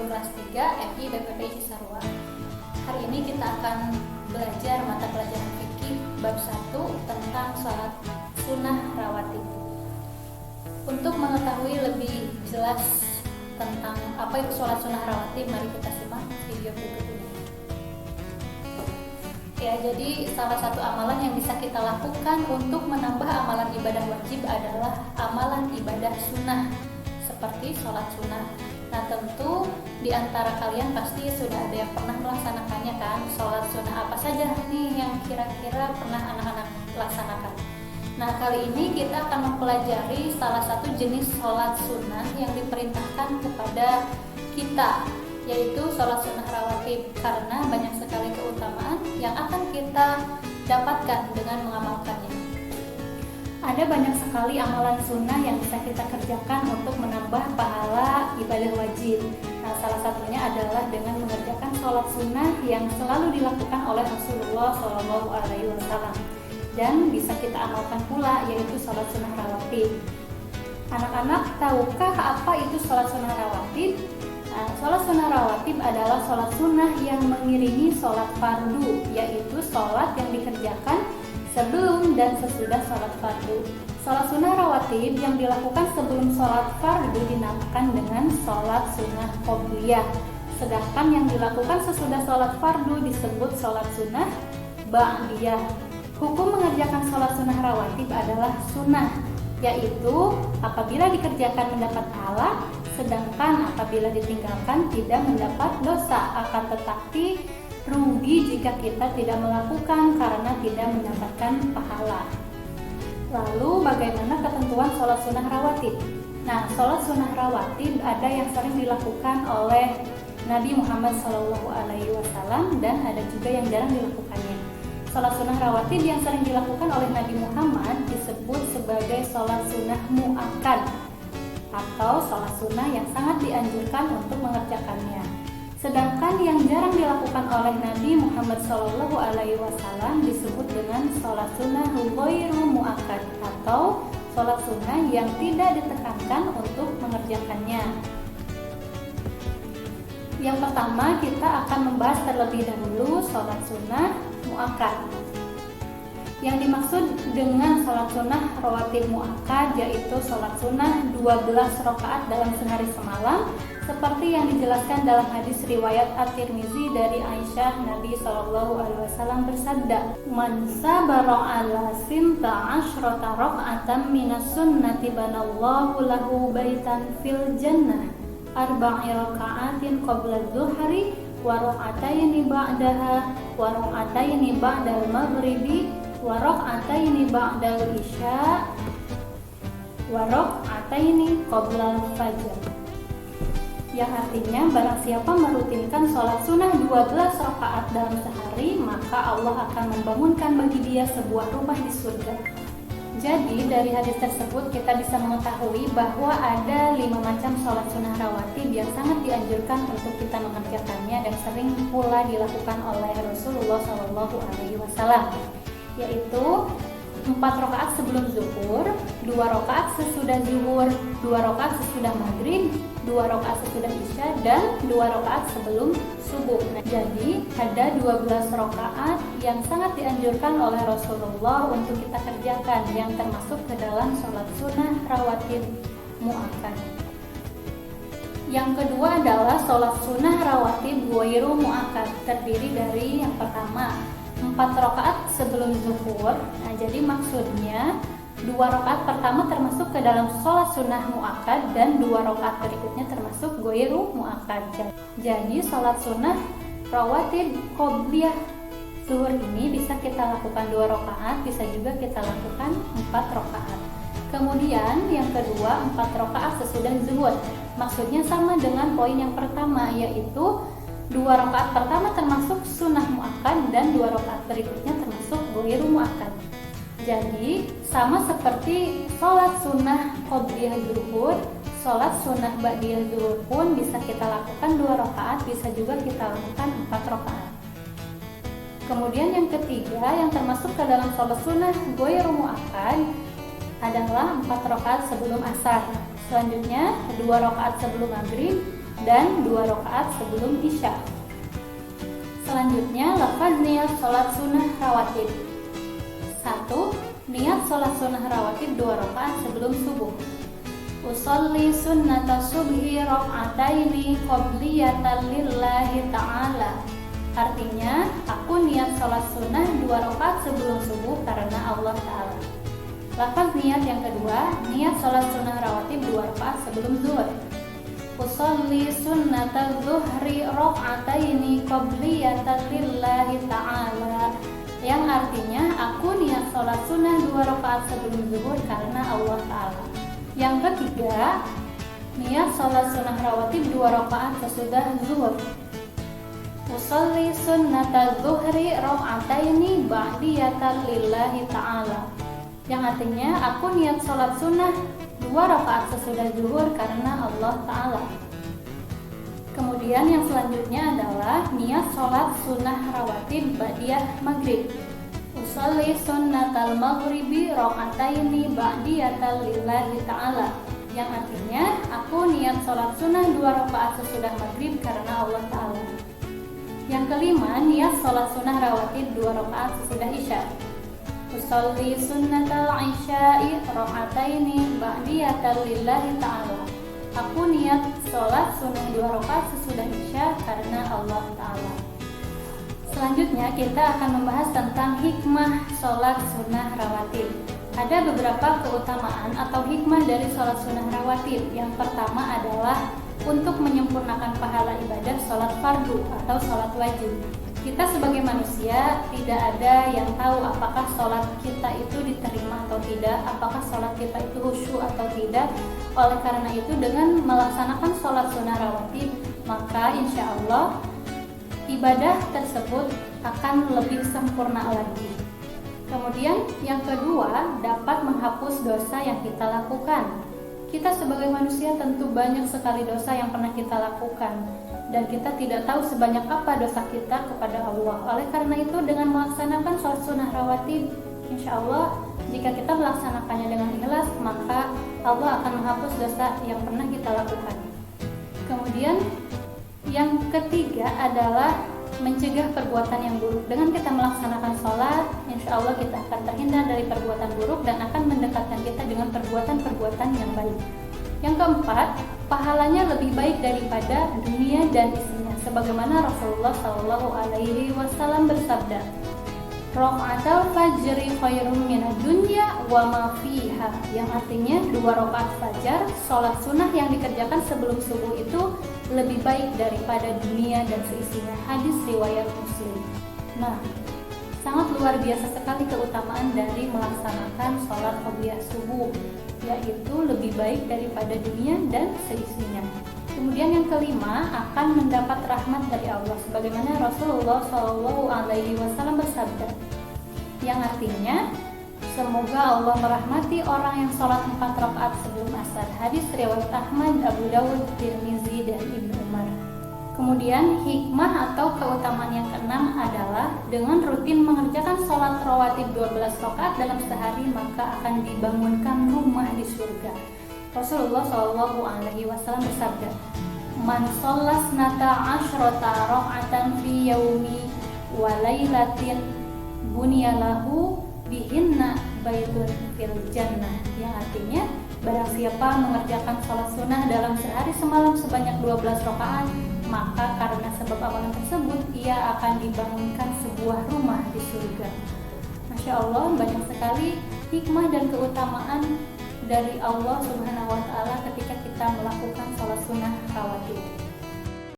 Kurikulum kelas 3 FI BPPI Cisarua. Hari ini kita akan belajar mata pelajaran fikih bab 1 tentang sholat sunnah rawatib. Untuk mengetahui lebih jelas tentang apa itu sholat sunnah rawatib, mari kita simak video berikut ini. Ya, jadi salah satu amalan yang bisa kita lakukan untuk menambah amalan ibadah wajib adalah amalan ibadah sunnah seperti sholat sunnah. Nah, tentu di antara kalian pasti sudah ada yang pernah melaksanakannya kan? Sholat sunnah apa saja nih yang kira-kira pernah anak-anak laksanakan? Nah, kali ini kita akan mempelajari salah satu jenis sholat sunnah yang diperintahkan kepada kita, yaitu sholat sunnah rawatib, karena banyak sekali keutamaan yang akan kita dapatkan dengan mengamalkannya. Ada banyak sekali amalan sunnah yang bisa kita kerjakan untuk menambah pahala ibadah wajib. Nah, salah satunya adalah dengan mengerjakan sholat sunnah yang selalu dilakukan oleh Rasulullah SAW dan bisa kita amalkan pula, yaitu sholat sunnah rawatib. Anak-anak, tahukah apa itu sholat sunnah rawatib? Nah, sholat sunnah rawatib adalah sholat sunnah yang mengiringi sholat fardu, yaitu sholat yang dikerjakan sebelum dan sesudah sholat fardu. Sholat sunnah rawatib yang dilakukan sebelum sholat fardu dinamakan dengan sholat sunnah qobliyah. Sedangkan yang dilakukan sesudah sholat fardu disebut sholat sunnah ba'diyah. Hukum mengerjakan sholat sunnah rawatib adalah sunnah, yaitu apabila dikerjakan mendapat pahala, sedangkan apabila ditinggalkan tidak mendapat dosa. Akan tetapi rugi jika kita tidak melakukan karena tidak mendapatkan pahala. Lalu bagaimana ketentuan sholat sunnah rawatib? Nah, sholat sunnah rawatib ada yang sering dilakukan oleh Nabi Muhammad SAW dan ada juga yang jarang dilakukannya. Sholat sunnah rawatib yang sering dilakukan oleh Nabi Muhammad disebut sebagai sholat sunnah mu'akkad atau sholat sunnah yang sangat dianjurkan untuk mengerjakannya. Sedangkan yang jarang dilakukan oleh Nabi Muhammad SAW disebut dengan sholat sunnah ghairu mu'akkad atau sholat sunnah yang tidak ditekankan untuk mengerjakannya. Yang pertama, kita akan membahas terlebih dahulu sholat sunnah mu'akkad. Yang dimaksud dengan sholat sunnah rawatib mu'akkad yaitu sholat sunnah 12 rakaat dalam sehari semalam, seperti yang dijelaskan dalam hadis riwayat At-Tirmizi dari Aisyah. Nabi SAW bersabda, "Man sabara ala sinta asyrata raka'atan minas sunnati banallahu lahu baitan fil jannah arba'i raka'atin qabla dhuhri wa raka'ataini ba'daha wa raka'ataini ba'dal maghribi wa raka'ataini ba'dal isya wa raka'ataini qabla fajr." Yang artinya, barang siapa merutinkan sholat sunnah 12 rakaat dalam sehari, maka Allah akan membangunkan bagi dia sebuah rumah di surga. Jadi dari hadis tersebut kita bisa mengetahui bahwa ada 5 macam sholat sunnah rawatib yang sangat dianjurkan untuk kita mengerjakannya dan sering pula dilakukan oleh Rasulullah SAW, yaitu 4 rakaat sebelum zuhur, 2 rakaat sesudah zuhur, 2 rakaat sesudah maghrib, 2 rakaat sesudah isya, dan 2 rakaat sebelum subuh. Nah, jadi ada 12 rakaat yang sangat dianjurkan oleh Rasulullah untuk kita kerjakan, yang termasuk ke dalam sholat sunnah rawatib mu'akkad. Yang kedua adalah sholat sunnah rawatib ghairu mu'akkad, terdiri dari yang pertama 4 rakaat sebelum zuhur. Nah, jadi maksudnya 2 rakaat pertama termasuk ke dalam sholat sunnah mu'akkad dan 2 rakaat berikutnya termasuk ghairu mu'akkad. Jadi sholat sunnah rawatib qobliyah zuhur ini bisa kita lakukan 2 rakaat, bisa juga kita lakukan 4 rakaat. Kemudian yang kedua 4 rakaat sesudah zuhur. Maksudnya sama dengan poin yang pertama, yaitu 2 rakaat pertama termasuk sunnah mu'akkad dan 2 rakaat berikutnya termasuk ghairu mu'akkad. Jadi sama seperti sholat sunnah qobliyah zuhur, sholat sunnah ba'diyah zuhur pun bisa kita lakukan 2 rakaat, bisa juga kita lakukan 4 rakaat. Kemudian yang ketiga yang termasuk ke dalam sholat sunnah ghairu mu'akkad adalah 4 rakaat sebelum asar. Selanjutnya 2 rakaat sebelum maghrib, 2 dan 2 rakaat sebelum isya. Selanjutnya, lafaz niat sholat sunnah rawatib. 1. Niat sholat sunnah rawatib 2 rakaat sebelum subuh. Usolli sunnata subhi rak'ataini qabliyatan lillahi ta'ala. Artinya, aku niat sholat sunnah 2 rakaat sebelum subuh karena Allah Ta'ala. Lafaz niat yang kedua, niat sholat sunnah rawatib 2 rakaat sebelum zuhur. Usolli sunnata zuhri rak'ataini qabliyatan lillahi ta'ala. Yang artinya, aku niat sholat sunnah 2 rakaat sebelum zuhur karena Allah Ta'ala. Yang ketiga, niat sholat sunnah rawatib 2 rakaat sesudah zuhur. Usolli sunnata zuhri rak'ataini ba'diyatan lillahi ta'ala. Yang artinya, aku niat sholat sunnah 2 rakaat sesudah zuhur karena Allah Ta'ala. Kemudian yang selanjutnya adalah niat sholat sunnah rawatib ba'diyah maghrib. Usolli sunnatal maghribi rak'ataini ba'diyatan lillahi ta'ala. Yang artinya, aku niat sholat sunnah 2 rakaat sesudah maghrib karena Allah Ta'ala. Yang kelima, niat sholat sunnah rawatib 2 rakaat sesudah isya. Usolli sunnatal isya'i rak'ataini ba'diyatan lillahi ta'ala. Aku niat sholat sunnah 2 rakaat sesudah isya karena Allah Ta'ala. Selanjutnya kita akan membahas tentang hikmah sholat sunnah rawatib. Ada beberapa keutamaan atau hikmah dari sholat sunnah rawatib. Yang pertama adalah untuk menyempurnakan pahala ibadah sholat fardu atau sholat wajib. Kita sebagai manusia tidak ada yang tahu apakah sholat kita itu diterima atau tidak, apakah sholat kita itu khusyuk atau tidak. Oleh karena itu, dengan melaksanakan sholat sunnah rawatib, maka insya Allah ibadah tersebut akan lebih sempurna lagi. Kemudian yang kedua, dapat menghapus dosa yang kita lakukan. Kita sebagai manusia tentu banyak sekali dosa yang pernah kita lakukan, dan kita tidak tahu sebanyak apa dosa kita kepada Allah. Oleh karena itu, dengan melaksanakan sholat sunnah rawatib, insya Allah jika kita melaksanakannya dengan ikhlas, maka Allah akan menghapus dosa yang pernah kita lakukan. Kemudian yang ketiga adalah mencegah perbuatan yang buruk. Dengan kita melaksanakan sholat, insya Allah kita akan terhindar dari perbuatan buruk dan akan mendekatkan kita dengan perbuatan-perbuatan yang baik. Yang keempat, pahalanya lebih baik daripada dunia dan isinya. Sebagaimana Rasulullah SAW bersabda, "Raka'atul fajri khairum minad dunya wa ma fiha." Yang artinya 2 rakaat fajar, sholat sunnah yang dikerjakan sebelum subuh itu lebih baik daripada dunia dan seisinya. Hadis riwayat Muslim. Nah, sangat luar biasa sekali keutamaan dari melaksanakan sholat qobliyah subuh, yaitu lebih baik daripada dunia dan seisinya. Kemudian yang kelima, akan mendapat rahmat dari Allah, sebagaimana Rasulullah SAW bersabda, yang artinya, semoga Allah merahmati orang yang sholat 4 rakaat sebelum asar. Hadis riwayat Ahmad, Abu Dawud, Tirmizi, dan Ibnu Umar. Kemudian hikmah atau keutamaan yang keenam adalah dengan rutin mengerjakan sholat rawatib 12 rakaat dalam sehari, maka akan dibangunkan rumah di surga. Rasulullah SAW bersabda, "Man shollas nata asyrota raka'atan fi yaumi wa lailatin bunyalahu bihinna baitun fil jannah." Yang artinya, barang siapa mengerjakan sholat sunnah dalam sehari semalam sebanyak 12 rakaat, maka karena sebab amalan tersebut ia akan dibangunkan sebuah rumah di surga. Masya Allah, banyak sekali hikmah dan keutamaan dari Allah Subhanahu wa Ta'ala ketika kita melakukan sholat sunnah rawatib.